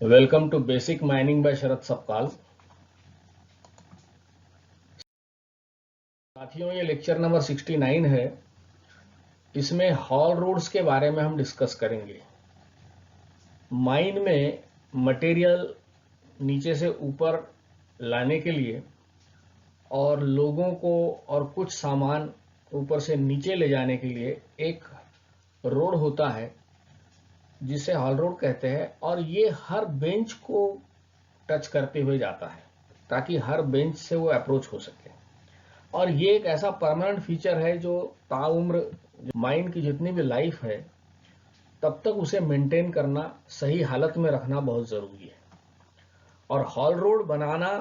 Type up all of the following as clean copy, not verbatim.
Welcome to basic mining by Sharad Sapkal. साथियों, ये lecture number 69 है। इसमें हॉल रोड्स के बारे में हम डिस्कस करेंगे। माइन में मटेरियल नीचे से ऊपर लाने के लिए और लोगों को और कुछ सामान ऊपर से नीचे ले जाने के लिए एक रोड होता है जिसे हॉल रोड कहते हैं, और ये हर बेंच को टच करते हुए जाता है ताकि हर बेंच से वो अप्रोच हो सके। और ये एक ऐसा परमानेंट फीचर है जो ताउम्र माइन की जितनी भी लाइफ है तब तक उसे मेंटेन करना, सही हालत में रखना बहुत जरूरी है। और हॉल रोड बनाना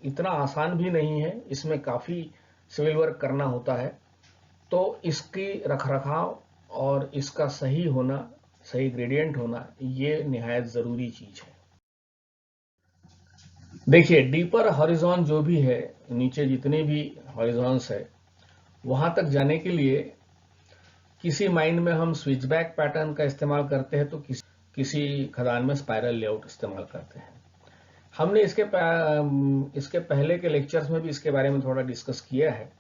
इतना आसान भी नहीं है, इसमें काफी सिविल वर्क करना होता है। तो इसकी रखरखाव और इसका सही होना, सही ग्रेडियंट होना, ये निहायत जरूरी चीज है। देखिए, डीपर हॉरिजॉन जो भी है, नीचे जितने भी हॉरिजॉन्स है, वहां तक जाने के लिए किसी माइन में हम स्विचबैक पैटर्न का इस्तेमाल करते हैं तो किसी खदान में स्पाइरल लेआउट इस्तेमाल करते हैं। हमने इसके पहले के लेक्चर्स में भी इसके बारे में थोड़ा डिस्कस किया है।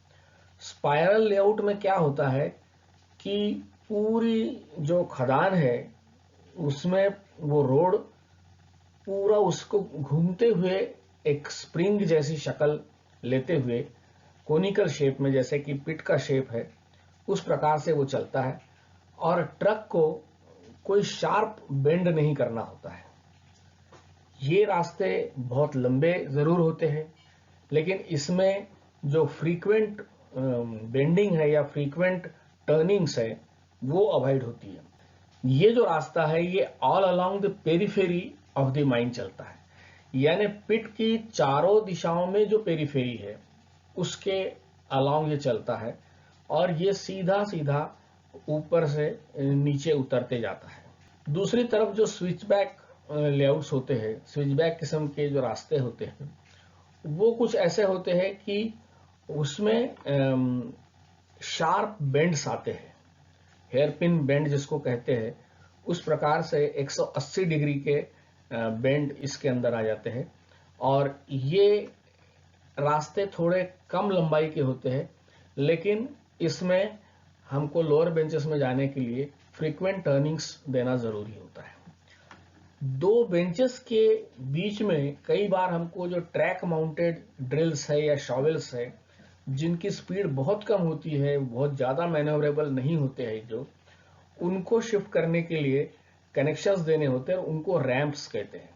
स्पाइरल लेआउट में क्या होता है कि पूरी जो खदान है उसमें वो रोड पूरा उसको घूमते हुए एक स्प्रिंग जैसी शक्ल लेते हुए कोनिकल शेप में, जैसे कि पिट का शेप है, उस प्रकार से वो चलता है। और ट्रक को कोई शार्प बेंड नहीं करना होता है। ये रास्ते बहुत लंबे जरूर होते हैं, लेकिन इसमें जो फ्रीक्वेंट बेंडिंग है या फ्रीक्वेंट टर्निंग्स है वो अवॉइड होती है। ये जो रास्ता है ये all along the periphery of the mine चलता है, यानी पिट की चारों दिशाओं में जो पेरिफेरी है उसके अलोंग ये चलता है, और ये सीधा सीधा ऊपर से नीचे उतरते जाता है। दूसरी तरफ जो स्विचबैक लेआउट्स होते हैं, स्विचबैक किस्म के जो रास्ते होते हैं, वो कुछ ऐसे होते हैं कि उसमें शार्प बेंड्स आते हैं, हेयरपिन बेंड जिसको कहते हैं। उस प्रकार से 180 डिग्री के बेंड इसके अंदर आ जाते हैं, और ये रास्ते थोड़े कम लंबाई के होते हैं, लेकिन इसमें हमको लोअर बेंचेस में जाने के लिए फ्रीक्वेंट टर्निंग्स देना जरूरी होता है। दो बेंचेस के बीच में कई बार हमको जो ट्रैक माउंटेड ड्रिल्स है या शॉवेल्स है, जिनकी स्पीड बहुत कम होती है, बहुत ज्यादा मैन्योवरेबल नहीं होते हैं, जो उनको शिफ्ट करने के लिए कनेक्शंस देने होते हैं, और उनको रैंप्स कहते हैं।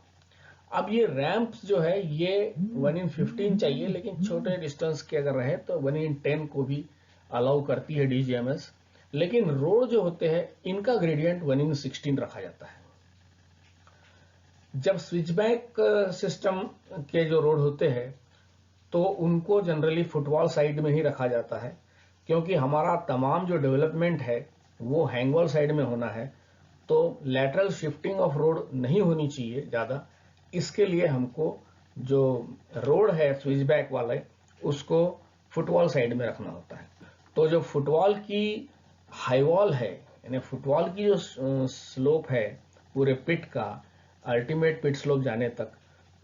अब ये रैंप्स जो है ये 1/15 चाहिए, लेकिन छोटे डिस्टेंस के अगर रहे तो 1/10 को भी अलाउ करती है डीजीएमएस। लेकिन रोड जो होते हैं इनका ग्रेडियंट 1/16 रखा जाता है। जब स्विचबैक सिस्टम के जो रोड होते हैं तो उनको जनरली फुटवॉल साइड में ही रखा जाता है, क्योंकि हमारा तमाम जो डेवलपमेंट है वो हैंगवॉल साइड में होना है, तो लैटरल शिफ्टिंग ऑफ रोड नहीं होनी चाहिए ज्यादा। इसके लिए हमको जो रोड है स्विचबैक वाले उसको फुटवॉल साइड में रखना होता है। तो जो फुटवॉल की हाईवॉल है, यानी फुटवॉल की जो स्लोप है पूरे पिट का, अल्टीमेट पिट स्लोप जाने तक,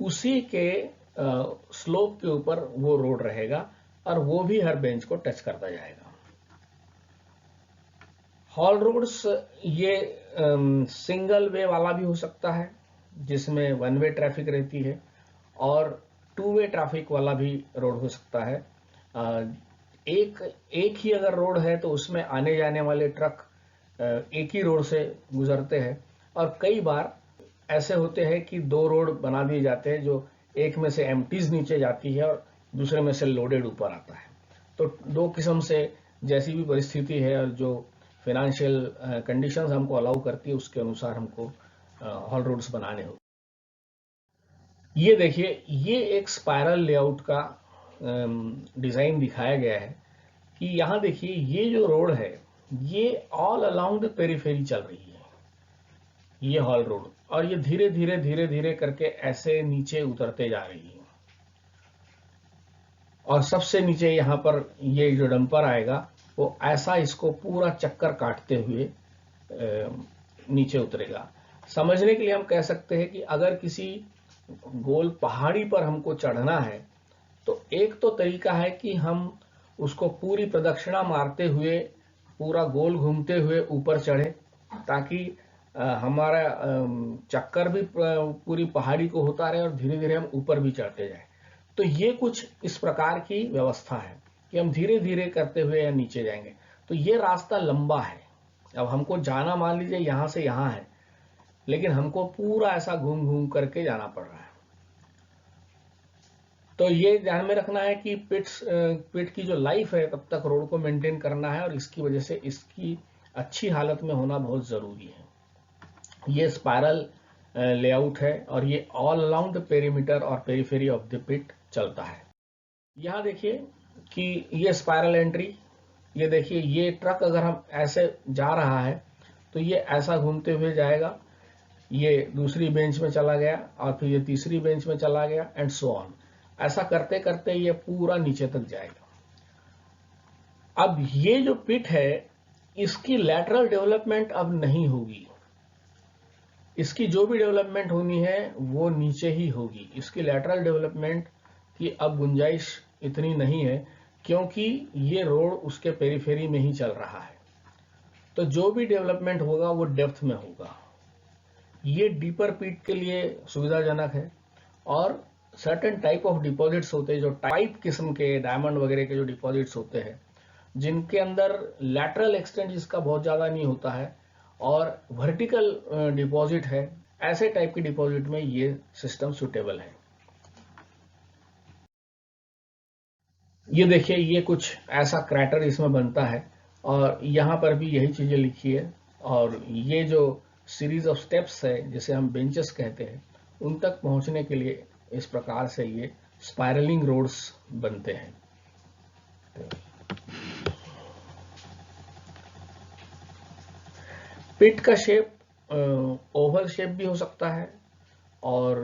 उसी के स्लोप के ऊपर वो रोड रहेगा, और वो भी हर बेंच को टच करता जाएगा। हॉल रोड्स ये सिंगल वे वाला भी हो सकता है जिसमें वन वे ट्रैफिक रहती है, और टू वे ट्रैफिक वाला भी रोड हो सकता है। एक ही अगर रोड है तो उसमें आने जाने वाले ट्रक एक ही रोड से गुजरते हैं, और कई बार ऐसे होते हैं कि दो रोड बना दिए जाते हैं, जो एक में से एम्प्टीज नीचे जाती है और दूसरे में से लोडेड ऊपर आता है। तो दो किस्म से जैसी भी परिस्थिति है और जो फाइनेंशियल कंडीशंस हमको अलाउ करती है उसके अनुसार हमको हॉल रोड्स बनाने होते। ये देखिए, ये एक स्पाइरल लेआउट का डिजाइन दिखाया गया है कि यहां देखिए ये जो रोड है ये ऑल अलोंग द पेरिफेरी चल रही है, ये हॉल रोड, और ये धीरे धीरे धीरे धीरे करके ऐसे नीचे उतरते जा रही है। और सबसे नीचे यहां पर ये जो डंपर आएगा वो ऐसा इसको पूरा चक्कर काटते हुए नीचे उतरेगा। समझने के लिए हम कह सकते हैं कि अगर किसी गोल पहाड़ी पर हमको चढ़ना है तो एक तो तरीका है कि हम उसको पूरी प्रदक्षिणा मारते हुए पूरा गोल घूमते हुए ऊपर चढ़े, ताकि हमारा चक्कर भी पूरी पहाड़ी को होता रहे और धीरे धीरे हम ऊपर भी चढ़ते जाए। तो ये कुछ इस प्रकार की व्यवस्था है कि हम धीरे धीरे करते हुए या नीचे जाएंगे। तो ये रास्ता लंबा है। अब हमको जाना मान लीजिए यहां से यहां है, लेकिन हमको पूरा ऐसा घूम घूम करके जाना पड़ रहा है। तो ये ध्यान में रखना है कि पिट की जो लाइफ है तब तक रोड को मेंटेन करना है, और इसकी वजह से इसकी अच्छी हालत में होना बहुत जरूरी है। ये स्पाइरल लेआउट है और ये ऑल अराउंड द पेरीमीटर और पेरीफेरी ऑफ द पिट चलता है। यहाँ देखिए कि ये स्पाइरल एंट्री, ये देखिए ये ट्रक अगर हम ऐसे जा रहा है तो ये ऐसा घूमते हुए जाएगा, ये दूसरी बेंच में चला गया और फिर ये तीसरी बेंच में चला गया एंड सो ऑन। ऐसा करते करते ये पूरा नीचे तक जाएगा। अब ये जो पिट है इसकी लैटरल डेवलपमेंट अब नहीं होगी, इसकी जो भी डेवलपमेंट होनी है वो नीचे ही होगी। इसकी लैटरल डेवलपमेंट की अब गुंजाइश इतनी नहीं है, क्योंकि ये रोड उसके पेरीफेरी में ही चल रहा है। तो जो भी डेवलपमेंट होगा वो डेप्थ में होगा। ये डीपर पिट के लिए सुविधाजनक है। और सर्टेन टाइप ऑफ डिपॉजिट्स होते हैं, जो टाइप किस्म के डायमंड वगैरह के जो डिपॉजिट्स होते हैं, जिनके अंदर लैटरल एक्सटेंट जिसका बहुत ज्यादा नहीं होता है और वर्टिकल डिपॉजिट है, ऐसे टाइप की डिपॉजिट में ये सिस्टम सुटेबल है। ये देखिए ये कुछ ऐसा क्रैटर इसमें बनता है और यहाँ पर भी यही चीजें लिखी है। और ये जो सीरीज ऑफ स्टेप्स है जिसे हम बेंचेस कहते हैं, उन तक पहुंचने के लिए इस प्रकार से ये स्पाइरलिंग रोड्स बनते हैं। पिट का शेप ओवल शेप भी हो सकता है और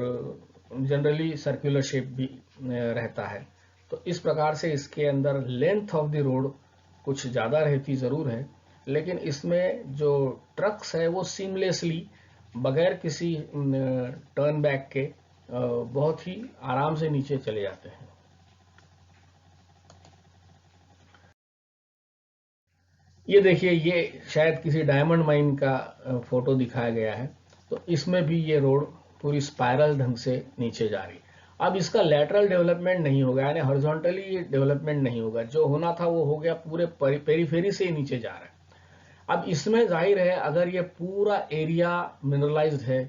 जनरली सर्कुलर शेप भी रहता है। तो इस प्रकार से इसके अंदर लेंथ ऑफ द रोड कुछ ज्यादा रहती जरूर है, लेकिन इसमें जो ट्रक्स है वो सीमलेसली बगैर किसी टर्न बैक के बहुत ही आराम से नीचे चले जाते हैं। ये देखिए ये शायद किसी डायमंड माइन का फोटो दिखाया गया है। तो इसमें भी ये रोड पूरी स्पाइरल ढंग से नीचे जा रही। अब इसका लैटरल डेवलपमेंट नहीं होगा, यानी हॉरिजॉन्टली ये डेवलपमेंट नहीं होगा। जो होना था वो हो गया, पूरे पेरीफेरी से ही नीचे जा रहा है। अब इसमें जाहिर है अगर ये पूरा एरिया मिनरलाइज्ड है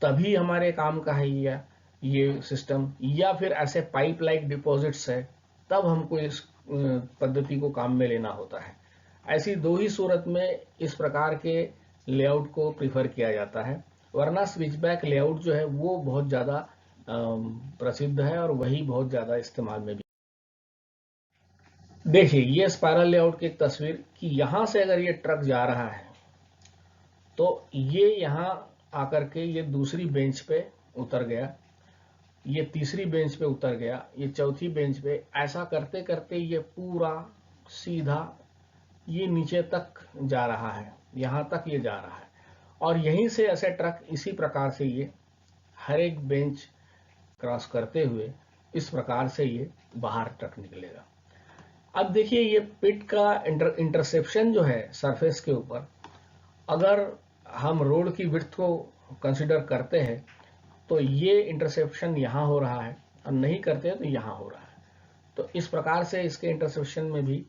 तभी हमारे काम का है ये सिस्टम, या फिर ऐसे पाइप लाइक डिपॉजिट्स है तब हमको इस पद्धति को काम में लेना होता है। ऐसी दो ही सूरत में इस प्रकार के लेआउट को प्रीफर किया जाता है, वरना स्विचबैक लेआउट जो है वो बहुत ज्यादा प्रसिद्ध है और वही बहुत ज्यादा इस्तेमाल में भी। देखिए ये स्पाइरल लेआउट की एक तस्वीर कि यहां से अगर ये ट्रक जा रहा है तो ये यहां आकर के ये दूसरी बेंच पे उतर गया, ये तीसरी बेंच पे उतर गया, ये चौथी बेंच पे, ऐसा करते करते ये पूरा सीधा ये नीचे तक जा रहा है, यहां तक ये जा रहा है। और यहीं से ऐसे ट्रक इसी प्रकार से ये हर एक बेंच क्रॉस करते हुए इस प्रकार से ये बाहर ट्रक निकलेगा। अब देखिए ये पिट का इंटरसेप्शन जो है सरफेस के ऊपर, अगर हम रोड की विड्थ को कंसिडर करते हैं तो ये इंटरसेप्शन यहां हो रहा है, और नहीं करते तो यहां हो रहा है। तो इस प्रकार से इसके इंटरसेप्शन में भी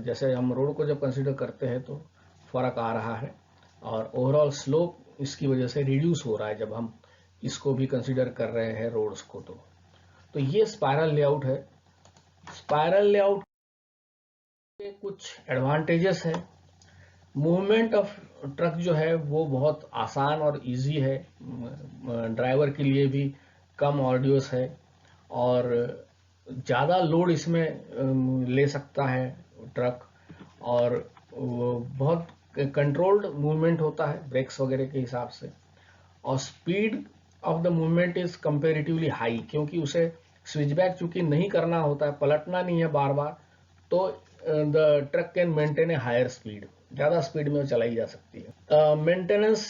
जैसे हम रोड को जब कंसिडर करते हैं तो फर्क आ रहा है, और ओवरऑल स्लोप इसकी वजह से रिड्यूस हो रहा है जब हम इसको भी कंसिडर कर रहे हैं रोड्स को। तो ये स्पाइरल लेआउट है। स्पाइरल लेआउट के कुछ एडवांटेजेस है। मूवमेंट ऑफ ट्रक जो है वो बहुत आसान और इजी है, ड्राइवर के लिए भी कम ऑडियस है और ज़्यादा लोड इसमें ले सकता है ट्रक, और वो बहुत कंट्रोल्ड मूवमेंट होता है ब्रेक्स वगैरह के हिसाब से। और speed of the movement is comparatively high, क्योंकि उसे स्विचबैक चूंकि नहीं करना होता है, पलटना नहीं है बार बार, तो the truck can maintain a higher speed, ज्यादा स्पीड में चलाई जा सकती है। मेंटेनेंस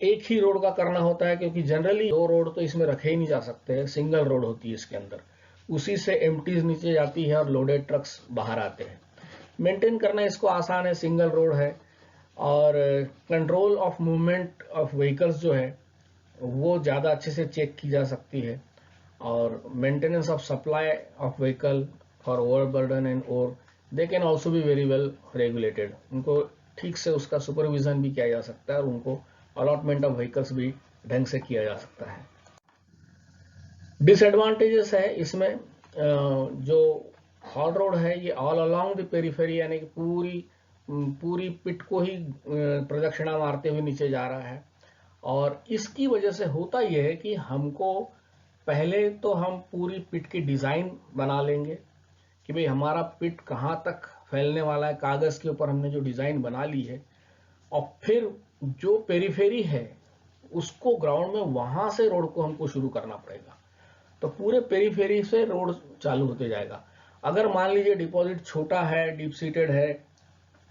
एक ही रोड का करना होता है, क्योंकि जनरली दो रोड तो इसमें रखे ही नहीं जा सकते, सिंगल रोड होती है इसके अंदर। उसी से एम्प्टीज नीचे जाती है और लोडेड ट्रक्स बाहर आते हैं। मेंटेन करना इसको आसान है, सिंगल रोड है। और control of movement of vehicles जो है वो ज़्यादा अच्छे से चेक की जा सकती है। और maintenance of supply of vehicle for overburden and और they can also be very well regulated. उनको ठीक से उसका सुपरविजन भी किया जा सकता है और उनको अलॉटमेंट ऑफ व्हीकल्स भी ढंग से किया जा सकता है। डिसएडवांटेजेस है इसमें, जो हॉल रोड है ये ऑल अलोंग द पेरिफेरी, यानी कि पूरी पिट को ही प्रदक्षिणा मारते हुए नीचे जा रहा है। और इसकी वजह से होता यह है कि हमको पहले तो हम पूरी पिट की डिजाइन बना लेंगे कि भाई हमारा पिट कहाँ तक फैलने वाला है, कागज के ऊपर हमने जो डिजाइन बना ली है। और फिर जो पेरिफेरी है उसको ग्राउंड में वहां से रोड को हमको शुरू करना पड़ेगा। तो पूरे पेरिफेरी से रोड चालू होते जाएगा। अगर मान लीजिए डिपॉजिट छोटा है, डीप सीटेड है,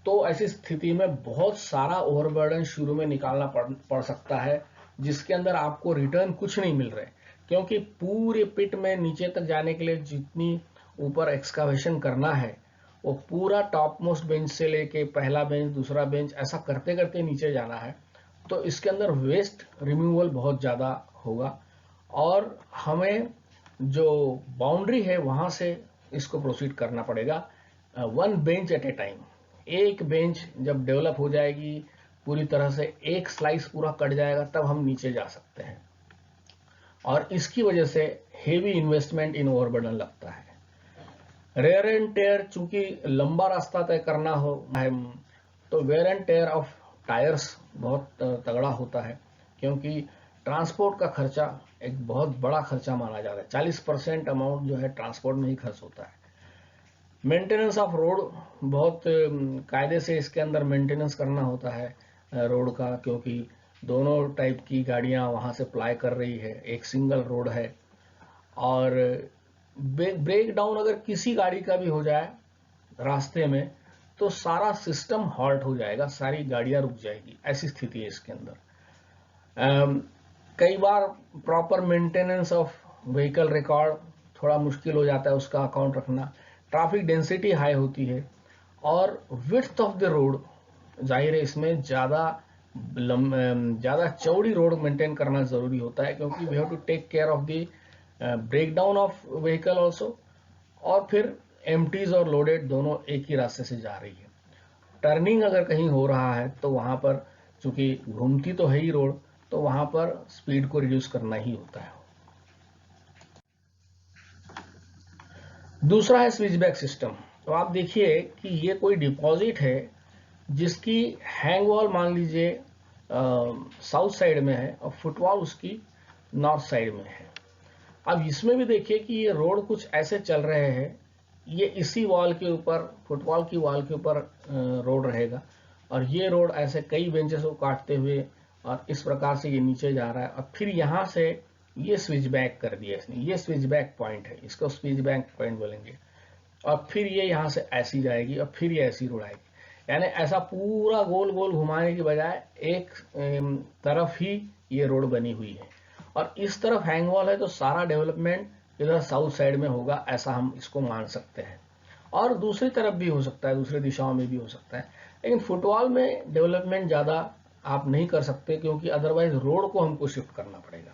तो ऐसी स्थिति में बहुत सारा ओवरबर्डन शुरू में निकालना पड़ सकता है, जिसके अंदर आपको रिटर्न कुछ नहीं मिल रहा है। क्योंकि पूरे पिट में नीचे तक जाने के लिए जितनी ऊपर एक्सकावेशन करना है, वो पूरा टॉप मोस्ट बेंच से लेके पहला बेंच, दूसरा बेंच, ऐसा करते करते नीचे जाना है। तो इसके अंदर वेस्ट रिमूवल बहुत ज्यादा होगा और हमें जो बाउंड्री है वहां से इसको प्रोसीड करना पड़ेगा, one bench at a time. एक बेंच जब डेवलप हो जाएगी पूरी तरह से, एक स्लाइस पूरा कट जाएगा, तब हम नीचे जा सकते हैं। और इसकी वजह से हेवी इन्वेस्टमेंट इन ओवरबर्डन लगता है। रेयर एंड टेयर, चूंकि लंबा रास्ता तय करना हो है, तो wear and tear of tyres बहुत तगड़ा होता है, क्योंकि ट्रांसपोर्ट का खर्चा एक बहुत बड़ा खर्चा माना जाता है। 40% अमाउंट जो है ट्रांसपोर्ट में ही खर्च होता है। मेंटेनेंस ऑफ रोड, बहुत कायदे से इसके अंदर मेंटेनेंस करना होता है रोड का, क्योंकि दोनों टाइप की गाड़ियां वहां से अप्लाई कर रही है, एक सिंगल रोड है। और ब्रेक डाउन अगर किसी गाड़ी का भी हो जाए रास्ते में, तो सारा सिस्टम हॉल्ट हो जाएगा, सारी गाड़ियां रुक जाएगी, ऐसी स्थिति है इसके अंदर। कई बार proper maintenance of vehicle record थोड़ा मुश्किल हो जाता है, उसका अकाउंट रखना। ट्रैफिक डेंसिटी हाई होती है और विड्थ ऑफ द रोड, जाहिर है इसमें ज्यादा चौड़ी रोड मेंटेन करना जरूरी होता है, क्योंकि we have to take care of the breakdown of vehicle also. और फिर एम्प्टीज और लोडेड दोनों एक ही रास्ते से जा रही है। टर्निंग अगर कहीं हो रहा है तो वहां पर, चूंकि घूमती तो है ही रोड, तो वहां पर स्पीड को रिड्यूस करना ही होता है। दूसरा है स्विचबैक सिस्टम। तो आप देखिए कि ये कोई डिपॉजिट है जिसकी हैंग वॉल मान लीजिए साउथ साइड में है और फुटवॉल उसकी नॉर्थ साइड में है। अब इसमें भी देखिए कि ये रोड कुछ ऐसे चल रहे हैं, ये इसी वॉल के ऊपर, फुटबॉल की वॉल के ऊपर रोड रहेगा, और ये रोड ऐसे कई बेंचेस को काटते हुए और इस प्रकार से ये नीचे जा रहा है। और फिर यहाँ से ये स्विच बैक कर दिया इसने, ये स्विच बैक पॉइंट है, इसको स्विच बैक पॉइंट बोलेंगे। और फिर ये यहाँ से ऐसी जाएगी और फिर ये ऐसी रोड आएगी। यानी ऐसा पूरा गोल गोल घुमाने की बजाय एक तरफ ही ये रोड बनी हुई है। और इस तरफ हैंग वॉल है, तो सारा डेवलपमेंट इधर साउथ साइड में होगा, ऐसा हम इसको मान सकते हैं। और दूसरी तरफ भी हो सकता है, दूसरी दिशाओं में भी हो सकता है, लेकिन फुटवॉल में डेवलपमेंट ज्यादा आप नहीं कर सकते, क्योंकि अदरवाइज रोड को हमको शिफ्ट करना पड़ेगा।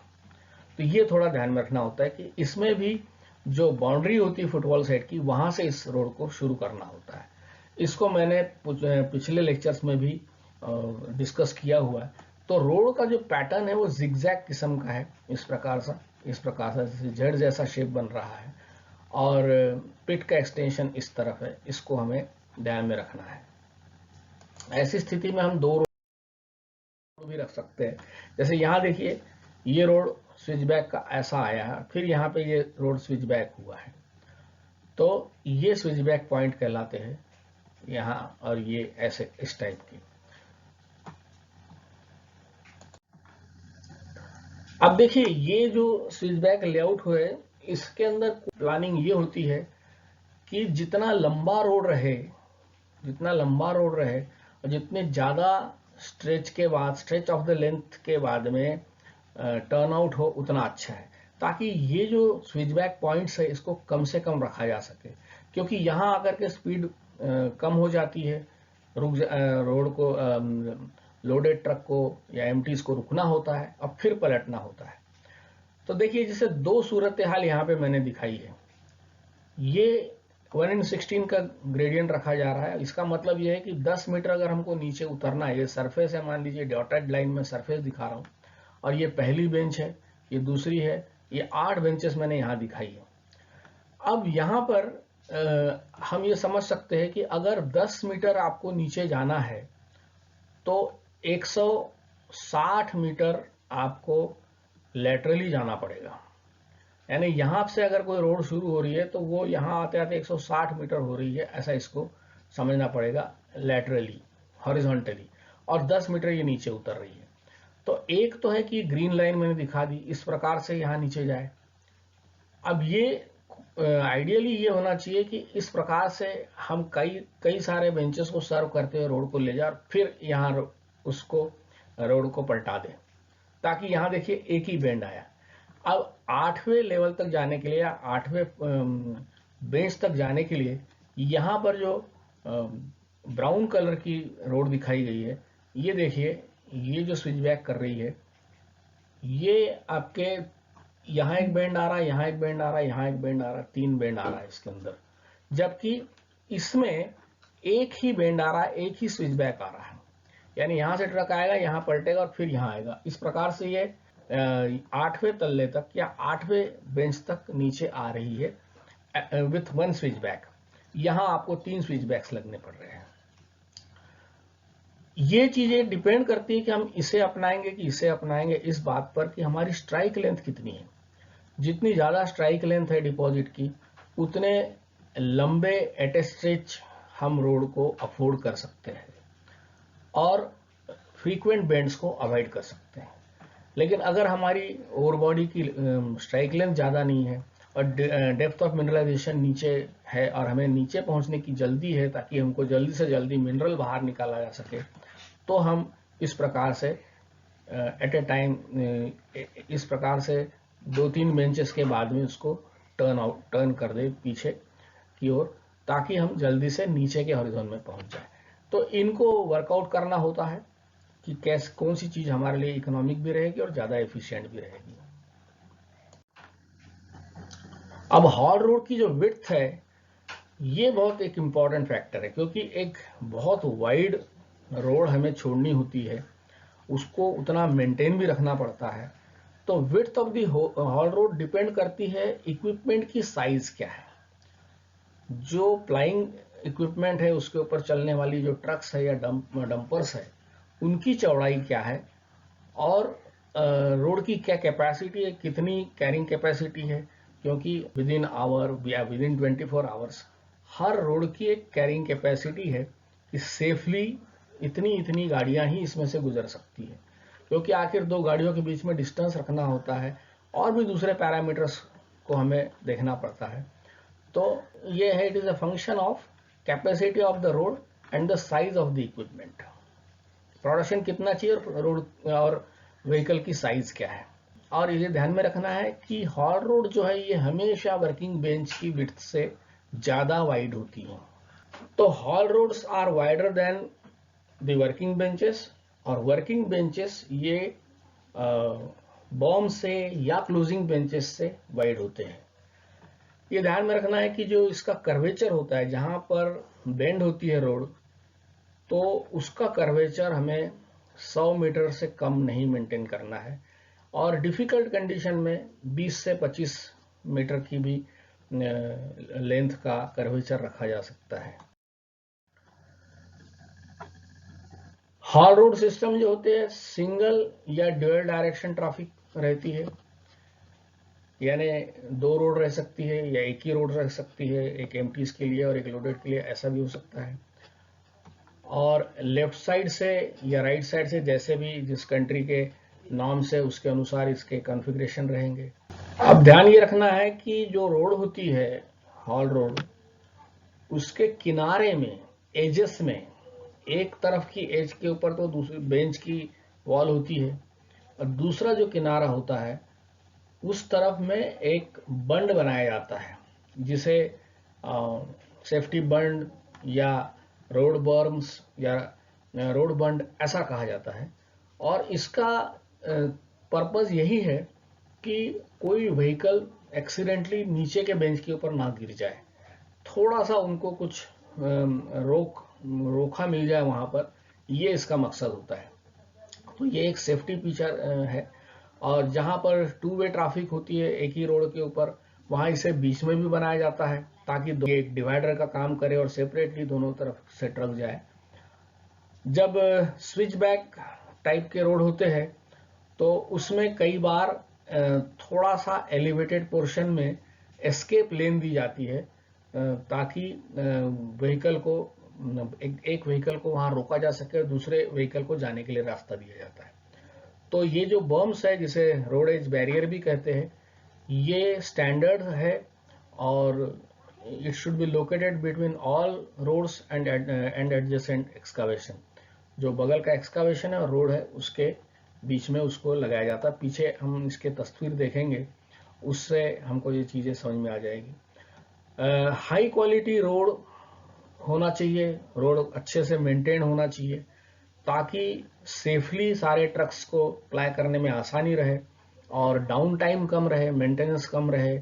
तो ये थोड़ा ध्यान में रखना होता है कि इसमें भी जो बाउंड्री होती है फुटबॉल साइड की, वहां से इस रोड को शुरू करना होता है। इसको मैंने पिछले लेक्चर्स में भी डिस्कस किया हुआ है। तो रोड का जो पैटर्न है वो जिगजैग किस्म का है, इस प्रकार से जेड जैसा शेप बन रहा है, और पिट का एक्सटेंशन इस तरफ है, इसको हमें ध्यान में रखना है। ऐसी स्थिति में हम दो रोड भी रख सकते हैं। जैसे यहाँ देखिए, ये रोड स्विच बैक का ऐसा आया है, फिर यहाँ पे ये रोड स्विच बैक हुआ है, तो ये स्विच बैक पॉइंट कहलाते हैं यहाँ, और ये ऐसे इस टाइप की। अब देखिए, ये जो स्विच बैक लेआउट हुए, इसके अंदर प्लानिंग ये होती है कि जितना लंबा रोड रहे और जितने ज्यादा स्ट्रेच ऑफ द लेंथ के बाद में टर्न आउट हो उतना अच्छा है, ताकि ये जो स्विच बैक पॉइंट्स है इसको कम से कम रखा जा सके, क्योंकि यहाँ आकर के स्पीड कम हो जाती है, रोड को लोडेड ट्रक को या एमटीज को रुकना होता है और फिर पलटना होता है। तो देखिए जैसे दो सूरत हाल यहाँ पे मैंने दिखाई है, ये 1:16 का ग्रेडियंट रखा जा रहा है। इसका मतलब ये है कि 10 मीटर अगर हमको नीचे उतरना है, ये सरफेस है, मान लीजिए डॉटेड लाइन में सरफेस दिखा रहा हूँ, और ये पहली बेंच है, ये दूसरी है, ये 8 बेंचेस मैंने यहाँ दिखाई है। अब यहाँ पर हम ये समझ सकते हैं कि अगर 10 मीटर आपको नीचे जाना है तो 160 मीटर आपको लेटरली जाना पड़ेगा, यानी यहां से अगर कोई रोड शुरू हो रही है तो वो यहां आते आते 160 मीटर हो रही है, ऐसा इसको समझना पड़ेगा लेटरली, हॉरिजॉन्टली, और 10 मीटर ये नीचे उतर रही है। तो एक तो है कि ग्रीन लाइन मैंने दिखा दी, इस प्रकार से यहां नीचे जाए। अब ये आइडियली ये होना चाहिए कि इस प्रकार से हम कई सारे बेंचेस को सर्व करते हुए रोड को ले जाए और फिर यहाँ उसको रोड को पलटा दें, ताकि यहाँ देखिए एक ही बेंड आया। अब 8वें लेवल तक जाने के लिए या 8वें बेंच तक जाने के लिए यहाँ पर जो ब्राउन कलर की रोड दिखाई गई है, ये देखिए, ये जो स्विच बैक कर रही है, ये आपके यहाँ एक बेंड आ रहा है, यहाँ एक बेंड आ रहा है, यहाँ एक बेंड आ रहा है, 3 बेंड आ रहा है इसके अंदर, जबकि इसमें एक ही बेंड आ रहा है, एक ही स्विच बैक आ रहा है, यानी यहां से ट्रक आएगा, यहां पलटेगा और फिर यहां आएगा। इस प्रकार से ये 8वें तल्ले तक या 8वें बेंच तक नीचे आ रही है विथ 1 स्विच बैक। यहां आपको 3 स्विच बैक्स लगने पड़ रहे हैं। ये चीजें डिपेंड करती है कि हम इसे अपनाएंगे कि इसे अपनाएंगे, इस बात पर कि हमारी स्ट्राइक लेंथ कितनी है। जितनी ज्यादा स्ट्राइक लेंथ है डिपॉजिट की, उतने लंबे एट ए स्ट्रेच हम रोड को अफोर्ड कर सकते हैं और फ्रीक्वेंट बेंड्स को अवॉइड कर सकते हैं। लेकिन अगर हमारी ओवर बॉडी की स्ट्राइक लेंथ ज़्यादा नहीं है और डेप्थ ऑफ मिनरलाइजेशन नीचे है और हमें नीचे पहुंचने की जल्दी है ताकि हमको जल्दी से जल्दी मिनरल बाहर निकाला जा सके, तो हम इस प्रकार से एट ए टाइम इस प्रकार से 2-3 बेंचेस के बाद में उसको टर्न कर दे पीछे की ओर, ताकि हम जल्दी से नीचे के हॉरिजॉन में पहुंच जाए। तो इनको वर्कआउट करना होता है कि कैसे कौन सी चीज हमारे लिए इकोनॉमिक भी रहेगी और ज्यादा एफिशिएंट भी रहेगी। अब हॉल रोड की जो विड्थ है, ये बहुत एक इंपॉर्टेंट फैक्टर है, क्योंकि एक बहुत वाइड रोड हमें छोड़नी होती है, उसको उतना मेंटेन भी रखना पड़ता है। तो width of the hall road depend करती है इक्विपमेंट की साइज क्या है। जो प्लाइंग इक्विपमेंट है, उसके ऊपर चलने वाली जो ट्रक्स है या डंपर्स है, उनकी चौड़ाई क्या है और रोड की क्या कैपेसिटी है, कितनी कैरिंग कैपेसिटी है, क्योंकि विद इन आवर या with in 24 hours her road की एक कैरिंग कैपेसिटी है कि सेफली इतनी गाड़ियां ही इसमें से गुजर सकती है, क्योंकि आखिर दो गाड़ियों के बीच में डिस्टेंस रखना होता है और भी दूसरे पैरामीटर्स को हमें देखना पड़ता है। तो ये है, it is a function of capacity of the road and the size of the equipment. Production कितना चाहिए और रोड और व्हीकल की साइज क्या है। और ये ध्यान में रखना है कि हॉल रोड जो है ये हमेशा वर्किंग बेंच की विड्थ से ज्यादा वाइड होती है। तो haul roads are wider than the working benches, और वर्किंग बेंचेस ये बॉम से या क्लोजिंग बेंचेस से वाइड होते हैं। ये ध्यान में रखना है कि जो इसका कर्वेचर होता है, जहां पर बेंड होती है रोड, तो उसका कर्वेचर हमें 100 मीटर से कम नहीं मेंटेन करना है, और डिफिकल्ट कंडीशन में 20 से 25 मीटर की भी लेंथ का कर्वेचर रखा जा सकता है। हॉल रोड सिस्टम जो होते हैं, सिंगल या ड्यूअल डायरेक्शन ट्रैफिक रहती है, यानी 2 रोड रह सकती है या एक ही रोड रह सकती है, एक एम्प्टीज के लिए और एक लोडेड के लिए, ऐसा भी हो सकता है। और लेफ्ट साइड से या राइट साइड से, जैसे भी जिस कंट्री के नाम से उसके अनुसार इसके कॉन्फ़िगरेशन रहेंगे। अब ध्यान ये रखना है कि जो रोड होती है हॉल रोड, उसके किनारे में, एजेस में एक तरफ की एज के ऊपर तो दूसरी बेंच की वॉल होती है और दूसरा जो किनारा होता है उस तरफ में एक बंड बनाया जाता है जिसे सेफ्टी बंड या रोड बर्म्स या रोड बंड ऐसा कहा जाता है। और इसका पर्पस यही है कि कोई व्हीकल एक्सीडेंटली नीचे के बेंच के ऊपर ना गिर जाए, थोड़ा सा उनको कुछ रोका मिल जाए वहां पर, ये इसका मकसद होता है। तो ये एक सेफ्टी फीचर है। और जहां पर टू वे ट्रैफिक होती है एक ही रोड के ऊपर, वहां इसे बीच में भी बनाया जाता है ताकि एक डिवाइडर का काम करे और सेपरेटली दोनों तरफ से ट्रक जाए। जब स्विच बैक टाइप के रोड होते हैं तो उसमें कई बार थोड़ा सा एलिवेटेड पोर्शन में एस्केप लेन दी जाती है ताकि व्हीकल को एक व्हीकल को वहां रोका जा सके और दूसरे व्हीकल को जाने के लिए रास्ता दिया जाता है। तो ये जो बम्स है जिसे रोड एज बैरियर भी कहते हैं, ये स्टैंडर्ड है और it should be located between haul roads and adjacent excavation. जो बगल का एक्सकावेशन है और रोड है उसके बीच में उसको लगाया जाता है। पीछे हम इसके तस्वीर देखेंगे, उससे हमको ये चीजें समझ में आ जाएगी। हाई क्वालिटी रोड होना चाहिए, रोड अच्छे से मेंटेन होना चाहिए ताकि सेफली सारे ट्रक्स को अप्लाई करने में आसानी रहे और डाउन टाइम कम रहे, मेंटेनेंस कम रहे,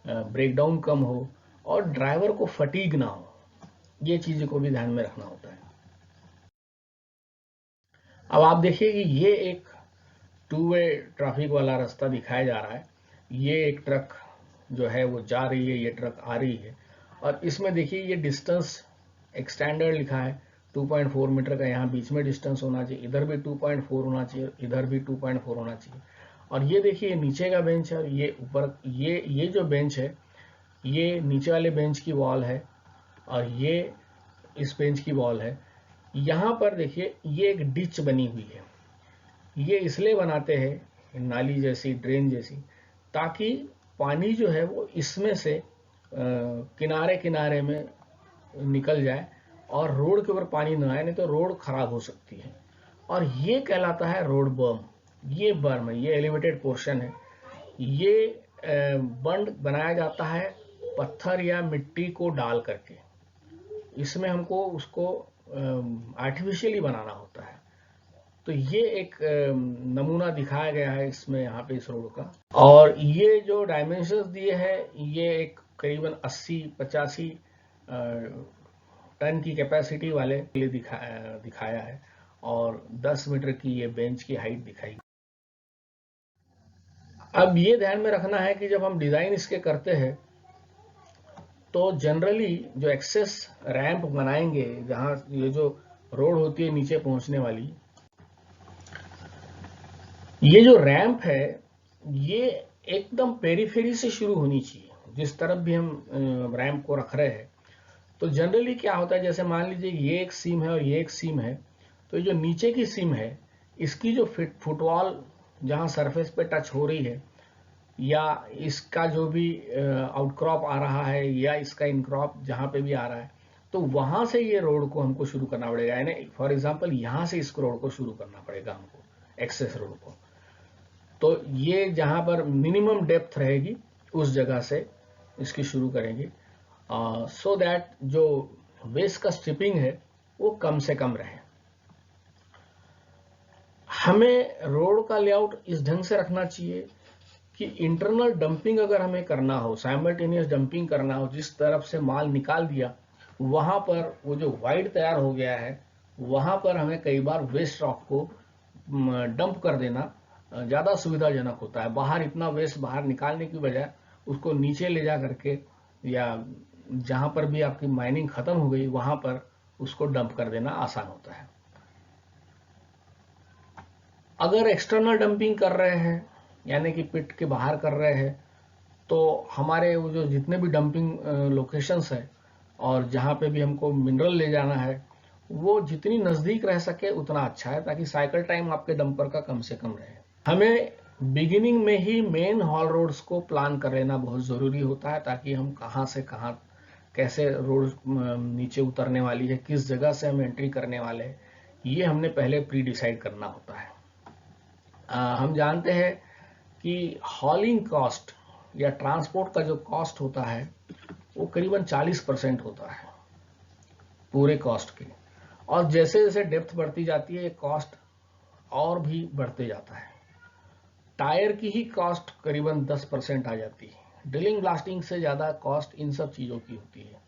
ब्रेकडाउन कम हो और ड्राइवर को फटीग ना हो। ये चीजें को भी ध्यान में रखना होता है। अब आप देखिए कि ये एक टू वे ट्रैफिक वाला रास्ता दिखाया जा रहा है। ये एक ट्रक जो है वो जा रही है, ये ट्रक आ रही है और इसमें देखिए ये डिस्टेंस एक स्टैंडर्ड लिखा है 2.4 मीटर का। यहाँ बीच में डिस्टेंस होना चाहिए, इधर भी 2.4 होना चाहिए, इधर भी 2.4 होना चाहिए। और ये देखिए नीचे का बेंच है और ये ऊपर ये जो बेंच है ये नीचे वाले बेंच की वॉल है और ये इस बेंच की वॉल है। यहाँ पर देखिए ये एक डिच बनी हुई है। ये इसलिए बनाते हैं नाली जैसी, ड्रेन जैसी, ताकि पानी जो है वो इसमें से किनारे किनारे में निकल जाए और रोड के ऊपर पानी न आए, नहीं तो रोड खराब हो सकती है। और ये कहलाता है रोड बर्म। ये बर्म है, ये एलिवेटेड पोर्शन है। ये बंड बनाया जाता है पत्थर या मिट्टी को डाल करके। इसमें हमको उसको आर्टिफिशियली बनाना होता है। तो ये एक नमूना दिखाया गया है इसमें, यहाँ पे इस रोड का। और ये जो डायमेंशंस दिए हैं ये एक करीबन 80-85 टन की कैपेसिटी वाले के लिए दिखाया है और 10 मीटर की ये बेंच की हाइट दिखाई। अब ये ध्यान में रखना है कि जब हम डिजाइन इसके करते हैं तो जनरली जो एक्सेस रैंप बनाएंगे, जहां ये जो रोड होती है नीचे पहुंचने वाली, ये जो रैंप है ये एकदम पेरीफेरी से शुरू होनी चाहिए। जिस तरफ भी हम रैंप को रख रहे हैं तो जनरली क्या होता है, जैसे मान लीजिए ये एक सीम है और ये एक सीम है, तो जो नीचे की सीम है इसकी जो फुटवॉल जहां सरफेस पे टच हो रही है या इसका जो भी आउटक्रॉप आ रहा है या इसका इनक्रॉप जहां पे भी आ रहा है, तो वहां से ये रोड को हमको शुरू करना पड़ेगा। यानी फॉर एग्जांपल यहां से इस रोड को शुरू करना पड़ेगा हमको, एक्सेस रोड को। तो ये जहां पर मिनिमम डेप्थ रहेगी उस जगह से इसकी शुरू करेंगे सो दैट जो वेस्ट का स्ट्रिपिंग है वो कम से कम रहे। हमें रोड का लेआउट इस ढंग से रखना चाहिए कि इंटरनल डंपिंग अगर हमें करना हो, साइमल्टेनियस डंपिंग करना हो, जिस तरफ से माल निकाल दिया वहां पर वो जो वाइड तैयार हो गया है वहां पर हमें कई बार वेस्ट रॉक को डंप कर देना ज्यादा सुविधाजनक होता है। बाहर इतना वेस्ट बाहर निकालने की बजाय उसको नीचे ले जा करके या जहां पर भी आपकी माइनिंग खत्म हो गई वहां पर उसको डंप कर देना आसान होता है। अगर एक्सटर्नल डंपिंग कर रहे हैं यानी कि पिट के बाहर कर रहे हैं तो हमारे वो जो जितने भी डंपिंग लोकेशंस है और जहां पे भी हमको मिनरल ले जाना है वो जितनी नजदीक रह सके उतना अच्छा है, ताकि साइकिल टाइम आपके डंपर का कम से कम रहे। हमें बिगिनिंग में ही मेन हॉल रोड्स को प्लान कर लेना बहुत जरूरी होता है ताकि हम कहां से कहां कैसे रोड नीचे उतरने वाली है, किस जगह से हम एंट्री करने वाले हैं, ये हमने पहले प्री डिसाइड करना होता है। हम जानते हैं कि हॉलिंग कॉस्ट या ट्रांसपोर्ट का जो कॉस्ट होता है वो करीबन 40% होता है पूरे कॉस्ट के, और जैसे जैसे डेप्थ बढ़ती जाती है ये कॉस्ट और भी बढ़ते जाता है। टायर की ही कॉस्ट करीबन 10% आ जाती है। ड्रिलिंग ब्लास्टिंग से ज़्यादा कॉस्ट इन सब चीज़ों की होती है।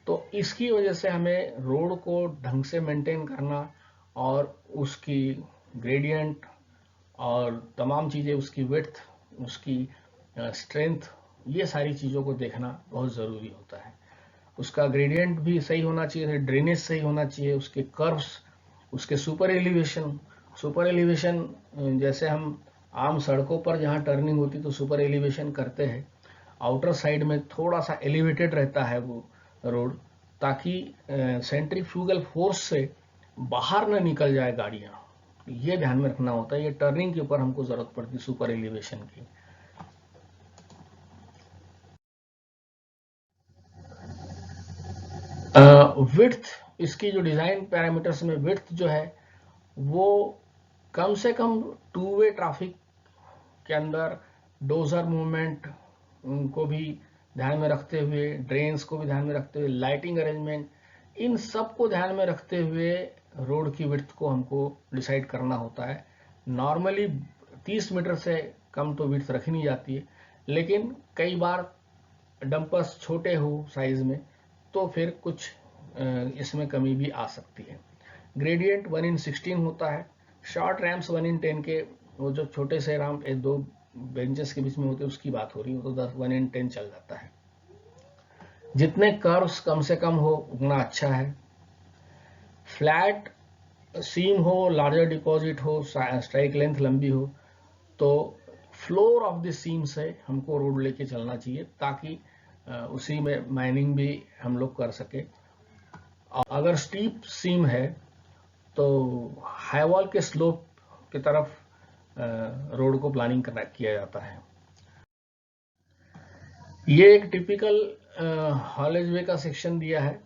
तो इसकी वजह से हमें रोड को ढंग से मेंटेन करना और उसकी ग्रेडियंट और तमाम चीज़ें, उसकी विड्थ, उसकी स्ट्रेंथ, ये सारी चीज़ों को देखना बहुत ज़रूरी होता है। उसका ग्रेडियंट भी सही होना चाहिए, ड्रेनेज सही होना चाहिए, उसके कर्व्स, उसके सुपर एलिवेशन जैसे हम आम सड़कों पर जहाँ टर्निंग होती तो सुपर एलिवेशन करते हैं, आउटर साइड में थोड़ा सा एलिवेटेड रहता है वो रोड, ताकि सेंट्रीफ्यूगल फोर्स से बाहर न निकल जाए गाड़ियाँ। ये ध्यान में रखना होता है। ये टर्निंग के ऊपर हमको जरूरत पड़ती है सुपर एलिवेशन की। विड्थ, इसकी जो डिजाइन पैरामीटर्स में विड्थ जो है वो कम से कम टू वे ट्रैफिक के अंदर डोजर मूवमेंट को भी ध्यान में रखते हुए, ड्रेन्स को भी ध्यान में रखते हुए, लाइटिंग अरेंजमेंट, इन सब को ध्यान में रखते हुए रोड की विड्थ को हमको डिसाइड करना होता है। नॉर्मली 30 मीटर से कम तो विड्थ रखी नहीं जाती है, लेकिन कई बार डंपर्स छोटे हो साइज में तो फिर कुछ इसमें कमी भी आ सकती है। ग्रेडियंट 1:16 होता है। शॉर्ट रैम्प्स 1:10 के, वो जो छोटे से रैम्प दो बेंचेस के बीच में होते हैं उसकी बात हो रही है, तो 1:10 चल जाता है। जितने कर्व्स कम से कम हो उतना अच्छा है। फ्लैट सीम हो, लार्जर डिपॉजिट हो, स्ट्राइक लेंथ लंबी हो, तो फ्लोर ऑफ द सीम से हमको रोड लेके चलना चाहिए, ताकि उसी में माइनिंग भी हम लोग कर सके। अगर स्टीप सीम है तो हाई वॉल के स्लोप की तरफ रोड को प्लानिंग किया जाता है। ये एक टिपिकल हॉलेज वे का सेक्शन दिया है।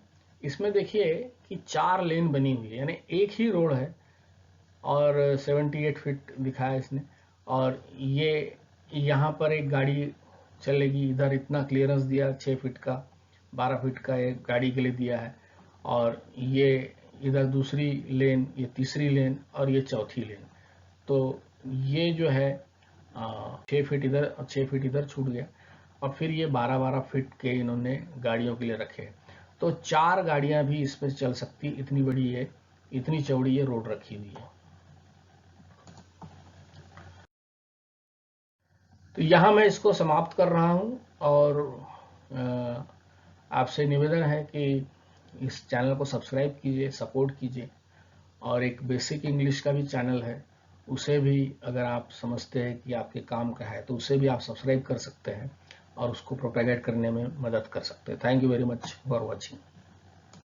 इसमें देखिए कि 4 लेन बनी हुई है, यानी एक ही रोड है और 78 फीट दिखाया इसने, और ये यहाँ पर एक गाड़ी चलेगी, इधर इतना क्लियरेंस दिया 6 फीट का, 12 फीट का एक गाड़ी के लिए दिया है, और ये इधर दूसरी लेन, ये तीसरी लेन और ये चौथी लेन। तो ये जो है 6 फीट इधर और 6 फीट इधर छूट गया, और फिर ये 12-12 फीट के इन्होंने गाड़ियों के लिए रखे। तो 4 गाड़ियां भी इस पर चल सकती, इतनी बड़ी है, इतनी चौड़ी ये रोड रखी हुई है। तो यहाँ मैं इसको समाप्त कर रहा हूँ, और आपसे निवेदन है कि इस चैनल को सब्सक्राइब कीजिए, सपोर्ट कीजिए, और एक बेसिक इंग्लिश का भी चैनल है, उसे भी अगर आप समझते हैं कि आपके काम का है तो उसे भी आप सब्सक्राइब कर सकते हैं और उसको प्रोपेगेट करने में मदद कर सकते हैं। Thank you very much for watching.